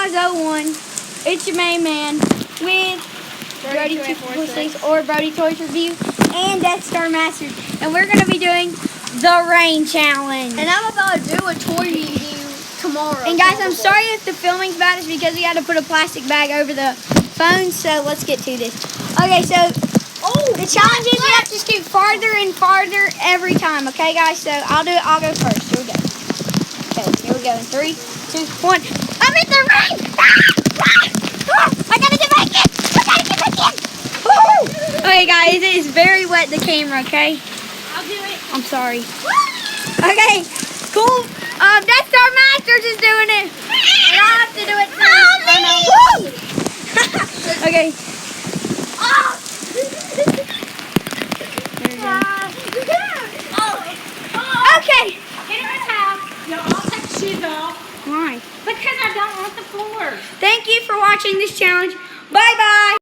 I go on. It's your main man with Brody 246 or Brody Toys Review and Death Star Masters. And we're going to be doing the rain challenge. And I'm about to do a toy review tomorrow. And guys, I'm sorry if the filming's bad. It's because we had to put a plastic bag over the phone. So let's get to this. Okay, so the challenge is you have to scoot farther and farther every time. Okay, guys? So I'll do it. I'll go first. Here we go. Okay, here we go. In 3, 2, 1. I'm in the rain! I gotta get back in! I gotta get back in! Woo! Okay, guys, it is very wet, the camera, okay? I'll do it. I'm sorry. Okay, cool. Death Star Masters is doing it. And I have to do it too. Woo! Okay. Okay. Get her a towel. No, I'll take the shoes off. Why? Because I don't want the floors. Thank you for watching this challenge. Bye-bye.